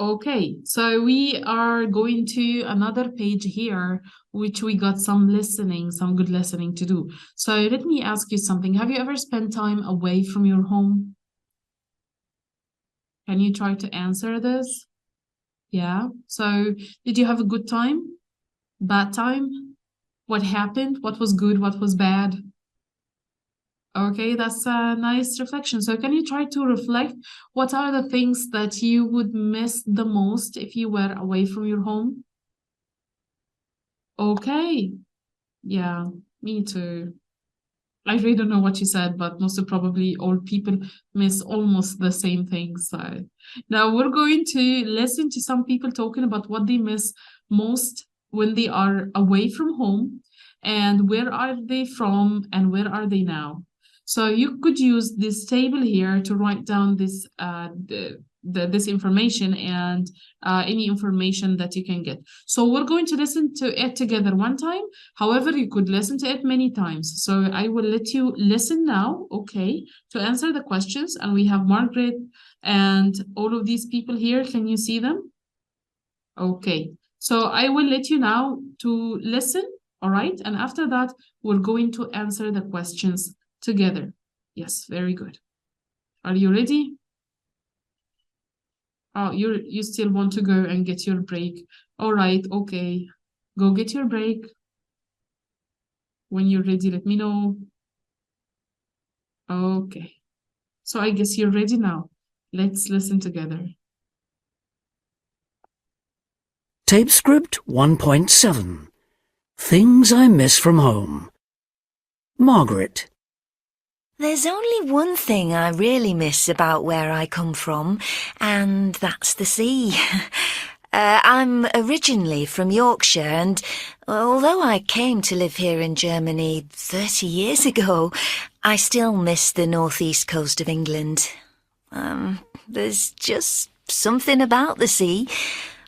Okay, so we are going to another page here, which we got some listening, some good listening to do. So let me ask you something. Have you ever spent time away from your home? Can you try to answer this? Yeah. So did you have a good time? Bad time? What happened? What was good? What was bad? Okay, that's a nice reflection. So can you try to reflect what are the things that you would miss the most if you were away from your home? Okay, yeah, me too. I really don't know what you said, but most probably all people miss almost the same things. So now we're going to listen to some people talking about what they miss most when they are away from home and where are they from and where are they now. So you could use this table here to write down this information and any information that you can get. So we're going to listen to it together one time. However, you could listen to it many times. So I will let you listen now, okay, to answer the questions. And we have Margaret and all of these people here. Can you see them? Okay. So I will let you now to listen, all right? And after that, we're going to answer the questions together. Yes, very good. Are you ready? Oh, you still want to go and get your break. All right, okay. Go get your break. When you're ready, let me know. Okay. So I guess you're ready now. Let's listen together. Tapescript 1.7 Things I Miss from Home. Margaret. There's only one thing I really miss about where I come from, and that's the sea. I'm originally from Yorkshire, and although I came to live here in Germany 30 years ago, I still miss the northeast coast of England. There's just something about the sea.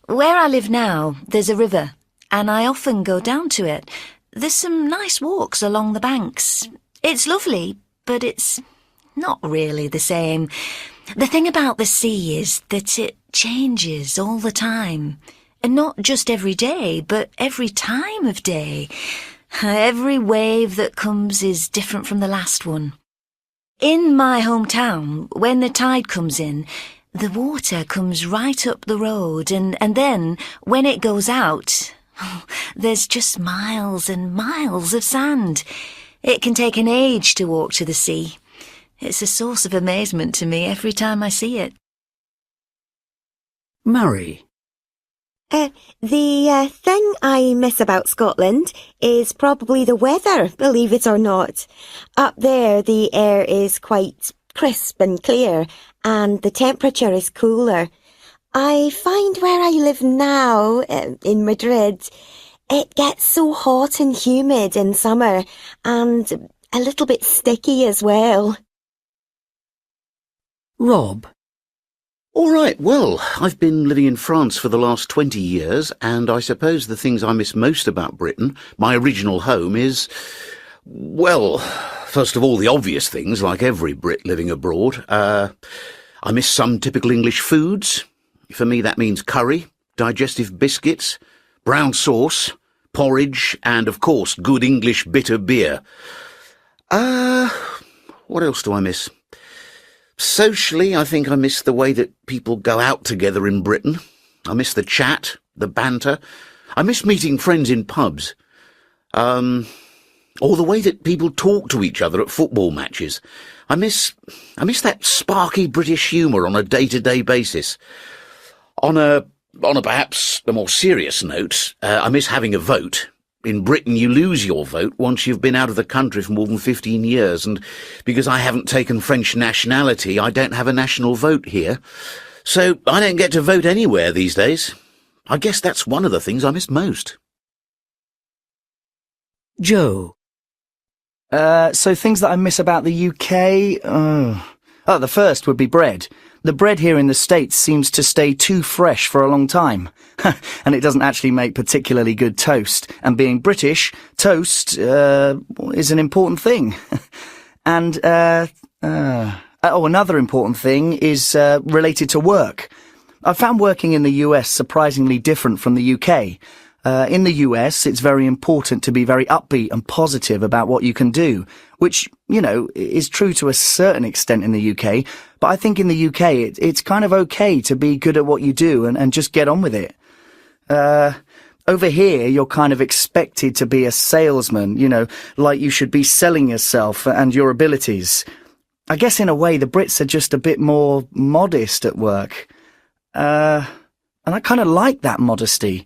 Where I live now, there's a river, and I often go down to it. There's some nice walks along the banks. It's lovely, but it's not really the same. The thing about the sea is that it changes all the time. And not just every day, but every time of day. Every wave that comes is different from the last one. In my hometown, when the tide comes in, the water comes right up the road, and then, when it goes out, there's just miles and miles of sand. It can take an age to walk to the sea. It's a source of amazement to me every time I see it. Mary. The thing I miss about Scotland is probably the weather, believe it or not. Up there, the air is quite crisp and clear, and the temperature is cooler. I find where I live now, in Madrid, it gets so hot and humid in summer, and a little bit sticky as well. Rob. All right, well, I've been living in France for the last 20 years, and I suppose the things I miss most about Britain, my original home, is, well, first of all, the obvious things, like every Brit living abroad. I miss some typical English foods. For me, that means curry, digestive biscuits, brown sauce, porridge, and, of course, good English bitter beer. What else do I miss? Socially, I think I miss the way that people go out together in Britain. I miss the chat, the banter. I miss meeting friends in pubs. Or the way that people talk to each other at football matches. I miss that sparky British humour on a day-to-day basis. On a perhaps a more serious note, I miss having a vote. In Britain, you lose your vote once you've been out of the country for more than 15 years, and because I haven't taken French nationality, I don't have a national vote here. So I don't get to vote anywhere these days. I guess that's one of the things I miss most. Joe. So things that I miss about the UK? The first would be bread. The bread here in the States seems to stay too fresh for a long time. And it doesn't actually make particularly good toast. And being British, toast, is an important thing. And, another important thing is, related to work. I found working in the US surprisingly different from the UK. In the US, it's very important to be very upbeat and positive about what you can do, which, you know, is true to a certain extent in the UK. But I think in the UK, it's kind of okay to be good at what you do and just get on with it. Over here, you're kind of expected to be a salesman, you know, like you should be selling yourself and your abilities. I guess in a way, the Brits are just a bit more modest at work. And I kind of like that modesty.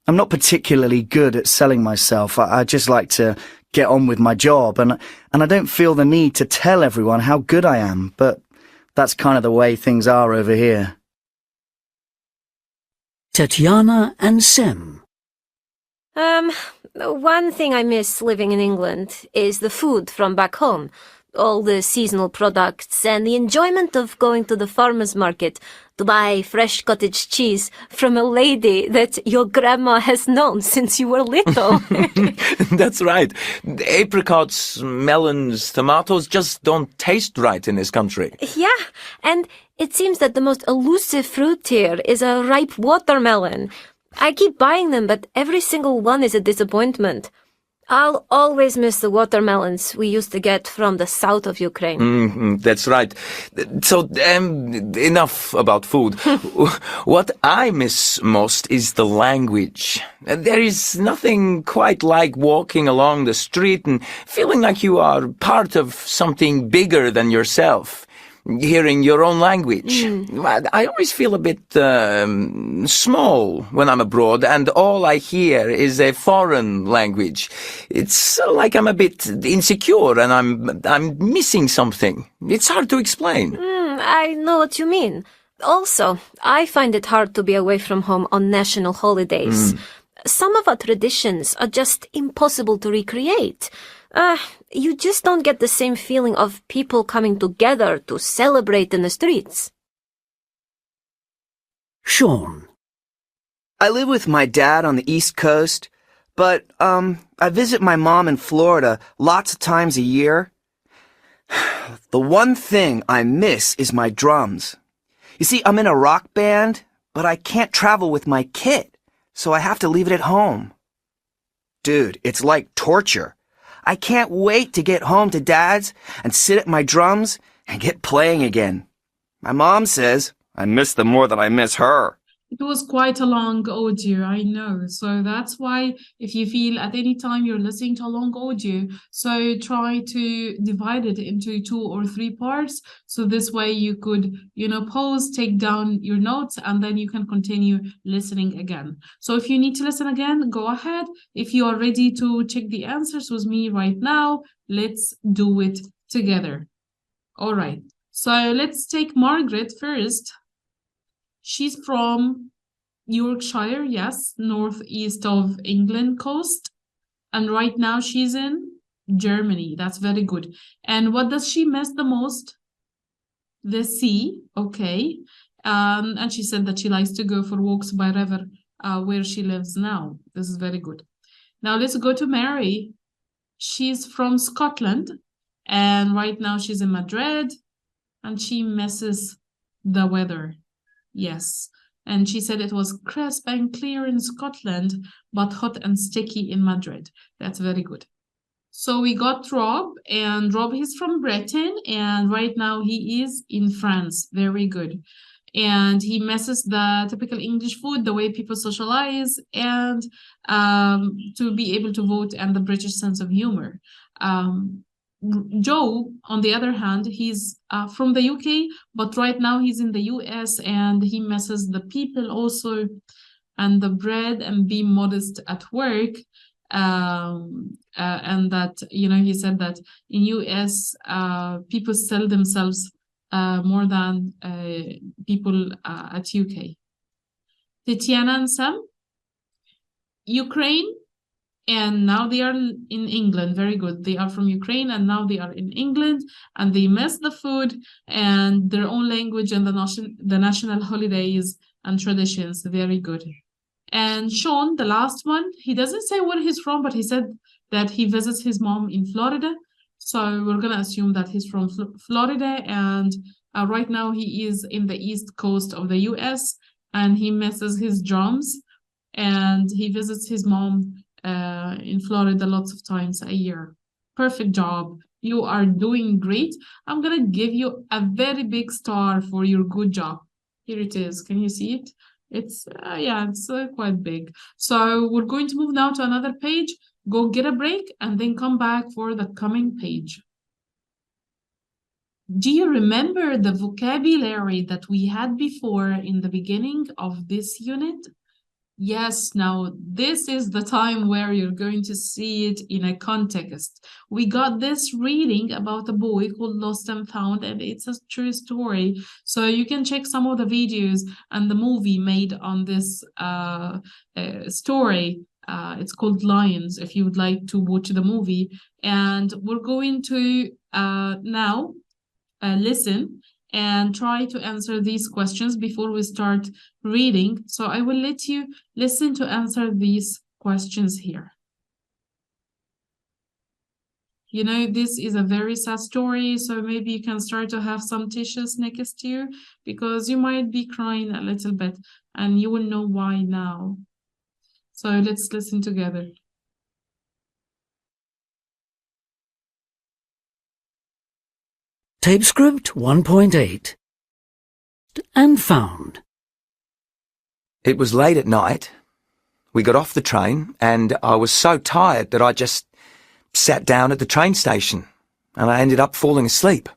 I'm not particularly good at selling myself. I just like to get on with my job, and I don't feel the need to tell everyone how good I am, but that's kind of the way things are over here. Tatiana and Sem. One thing I miss living in England is the food from back home. All the seasonal products and the enjoyment of going to the farmer's market to buy fresh cottage cheese from a lady that your grandma has known since you were little. That's right. Apricots, melons, tomatoes just don't taste right in this country. Yeah, and it seems that the most elusive fruit here is a ripe watermelon. I keep buying them, but every single one is a disappointment. I'll always miss the watermelons we used to get from the south of Ukraine. That's right. So, enough about food. What I miss most is the language. There is nothing quite like walking along the street and feeling like you are part of something bigger than yourself. Hearing your own language. I always feel a bit small when I'm abroad, and all I hear is a foreign language. It's like I'm a bit insecure, and I'm missing something. It's hard to explain. I know what you mean. Also, I find it hard to be away from home on national holidays. Some of our traditions are just impossible to recreate. You just don't get the same feeling of people coming together to celebrate in the streets. Sean. I live with my dad on the East Coast, but, I visit my mom in Florida lots of times a year. The one thing I miss is my drums. You see, I'm in a rock band, but I can't travel with my kit, so I have to leave it at home. Dude, it's like torture. I can't wait to get home to Dad's and sit at my drums and get playing again. My mom says I miss them more than I miss her. It was quite a long audio, I know. So that's why if you feel at any time you're listening to a long audio, so try to divide it into 2 or 3 parts. So this way you could, pause, take down your notes, and then you can continue listening again. So if you need to listen again, go ahead. If you are ready to check the answers with me right now, let's do it together. All right. So let's take Margaret first. She's from Yorkshire, yes, northeast of England coast. And right now she's in Germany. That's very good. And what does she miss the most? The sea, okay. And she said that she likes to go for walks by river where she lives now. This is very good. Now let's go to Mary. She's from Scotland. And right now she's in Madrid. And she misses the weather. Yes, and she said it was crisp and clear in Scotland, but hot and sticky in Madrid. That's very good. So we got Rob, and Rob is from Britain, and right now he is in France. Very good. And he misses the typical English food, the way people socialize, and to be able to vote, and the British sense of humor. Joe, on the other hand, he's from the UK, but right now he's in the US, and he misses the people also, and the bread, and be modest at work. And that, he said that in US, people sell themselves more than people at UK. Tatiana and Sam, Ukraine. And now they are in England. Very good. They are from Ukraine, and now they are in England, and they miss the food and their own language and the national holidays and traditions. Very good. And Sean, the last one, he doesn't say where he's from, but he said that he visits his mom in Florida. So we're going to assume that he's from Florida, and right now he is in the east coast of the US, and he misses his drums, and he visits his mom in Florida lots of times a year. Perfect job. You are doing great. I'm gonna give you a very big star for your good job. Here it is. Can you see it? It's quite big. So we're going to move now to another page. Go get a break and then come back for the coming page. Do you remember the vocabulary that we had before in the beginning of this unit? Yes, now this is the time where you're going to see it in a context. We got this reading about a boy called Lost and Found, and it's a true story. So you can check some of the videos and the movie made on this story. It's called Lions, if you would like to watch the movie. And we're going to now listen and try to answer these questions before we start reading. So I will let you listen to answer these questions here. You know, this is a very sad story, so maybe you can start to have some tissues next to you because you might be crying a little bit and you will know why now. So let's listen together. Tape script 1.8 and found. It was late at night. We got off the train, and I was so tired that I just sat down at the train station, and I ended up falling asleep.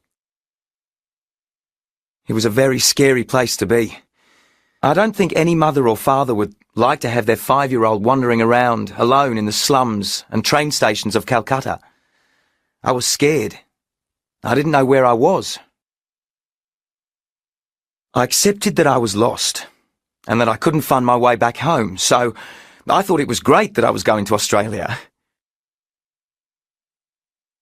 It was a very scary place to be. I don't think any mother or father would like to have their 5-year-old wandering around alone in the slums and train stations of Calcutta. I was scared. I didn't know where I was. I accepted that I was lost and that I couldn't find my way back home, so I thought it was great that I was going to Australia.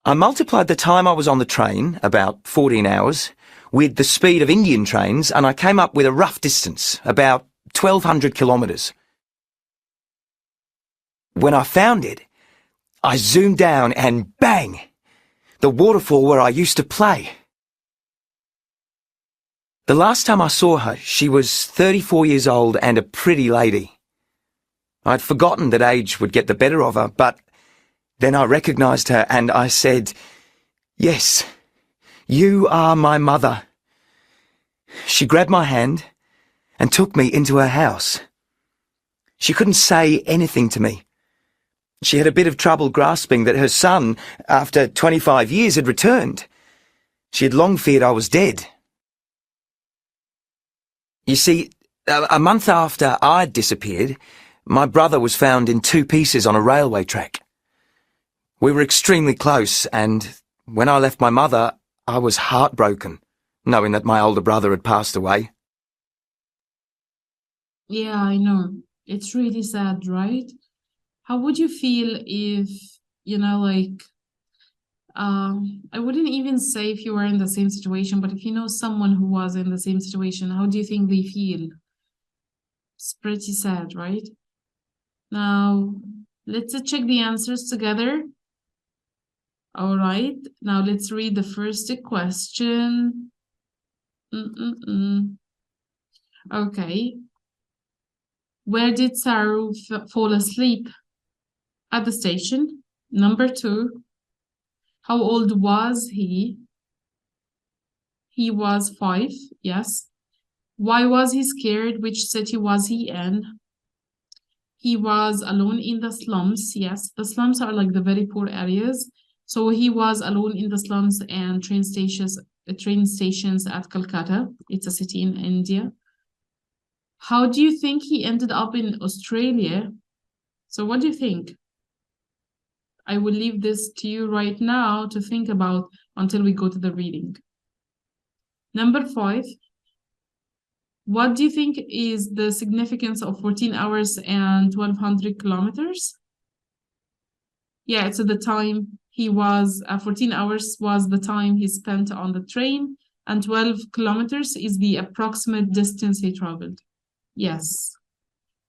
I multiplied the time I was on the train, about 14 hours, with the speed of Indian trains, and I came up with a rough distance, about 1,200 kilometres. When I found it, I zoomed down and bang! The waterfall where I used to play. The last time I saw her, she was 34 years old and a pretty lady. I'd forgotten that age would get the better of her, but then I recognised her and I said, "Yes, you are my mother." She grabbed my hand and took me into her house. She couldn't say anything to me. She had a bit of trouble grasping that her son, after 25 years, had returned. She had long feared I was dead. You see, a month after I'd disappeared, my brother was found in 2 pieces on a railway track. We were extremely close, and when I left my mother, I was heartbroken, knowing that my older brother had passed away. Yeah, I know. It's really sad, right? How would you feel if, you know, like, I wouldn't even say if you were in the same situation, but if you know someone who was in the same situation, how do you think they feel? It's pretty sad, right? Now, let's check the answers together. All right, now let's read the first question. Okay. Where did Saru fall asleep? At the station. Number 2. How old was he? He was 5, yes. Why was he scared? Which city was he in? He was alone in the slums, yes. The slums are like the very poor areas. So he was alone in the slums and train stations at Calcutta. It's a city in India. How do you think he ended up in Australia? So what do you think? I will leave this to you right now to think about until we go to the reading. Number 5. What do you think is the significance of 14 hours and 1,200 kilometers? Yeah, it's the time he was, 14 hours was the time he spent on the train, and 12 kilometers is the approximate distance he traveled. Yes.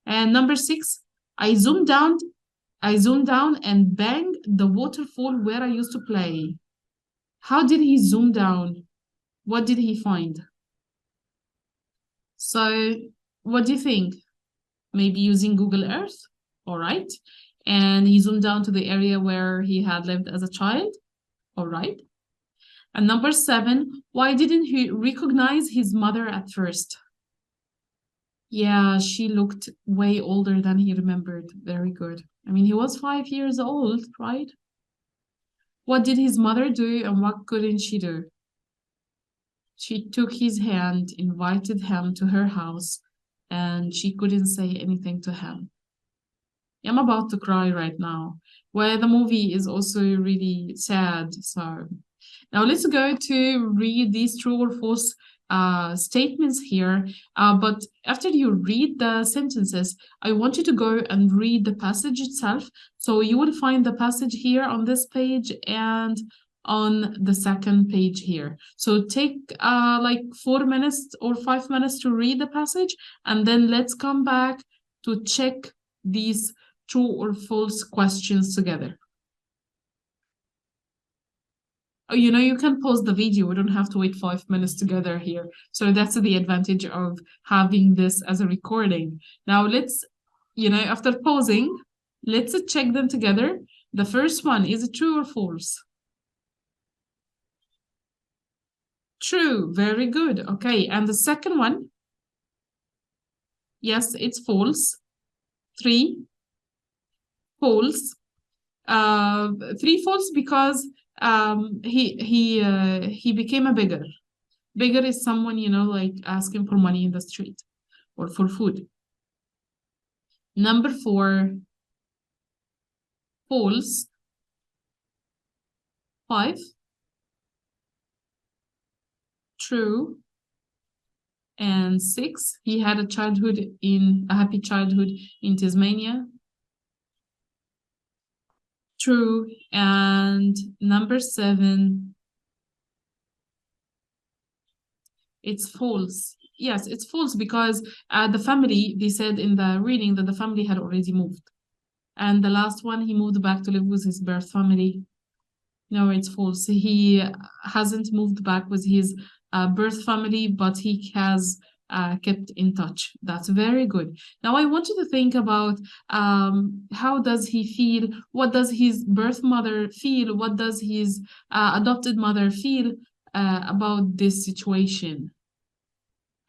And number 6, I zoomed down and banged the waterfall where I used to play. How did he zoom down? What did he find? So What do you think? Maybe using Google Earth, all right? And he zoomed down to the area where he had lived as a child, all right? And number 7, why didn't he recognize his mother at first? Yeah, she looked way older than he remembered. Very good. I mean, he was 5 years old, right? What did his mother do and what couldn't she do? She took his hand, invited him to her house, and she couldn't say anything to him. I'm about to cry right now. Well, the movie is also really sad. So now let's go to read these true or false statements here. But after you read the sentences, I want you to go and read the passage itself. So you will find the passage here on this page and on the second page here. So take like 4 minutes or 5 minutes to read the passage, and then let's come back to check these true or false questions together. Oh, you know, you can pause the video. We don't have to wait 5 minutes together here. So that's the advantage of having this as a recording. Now let's, you know, after pausing, let's check them together. The first one, is it true or false? True, very good. Okay, and the second one? Yes, it's false. 3, false. 3 false because he became a beggar. Beggar is someone, you know, like asking for money in the street or for food. Number 4, false. 5, true. And 6, he had a happy childhood in Tasmania. True. And number 7, it's false. Yes, it's false because the family, they said in the reading that the family had already moved. And the last one, he moved back to live with his birth family. No, it's false. He hasn't moved back with his birth family, but he has kept in touch. That's very good. Now I want you to think about how does he feel? What does his birth mother feel? What does his adopted mother feel about this situation?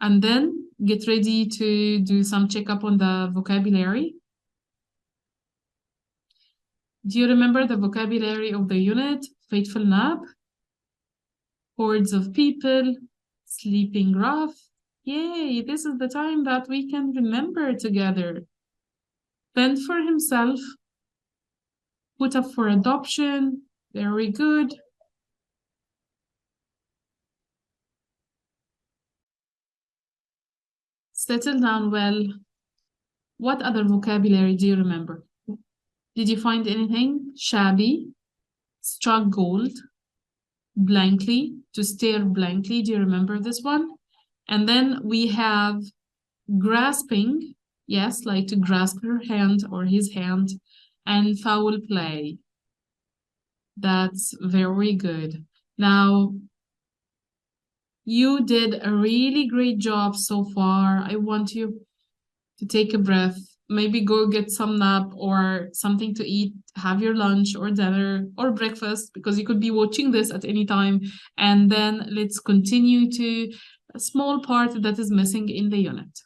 And then get ready to do some checkup on the vocabulary. Do you remember the vocabulary of the unit? Fateful nap, hordes of people, sleeping rough. Yay, this is the time that we can remember together. Fend for himself, put up for adoption, very good. Settle down well. What other vocabulary do you remember? Did you find anything? Shabby, struck gold, blankly, to stare blankly. Do you remember this one? And then we have grasping, yes, like to grasp her hand or his hand, and foul play. That's very good. Now, you did a really great job so far. I want you to take a breath, maybe go get some nap or something to eat, have your lunch or dinner or breakfast, because you could be watching this at any time. And then let's continue to a small part that is missing in the unit.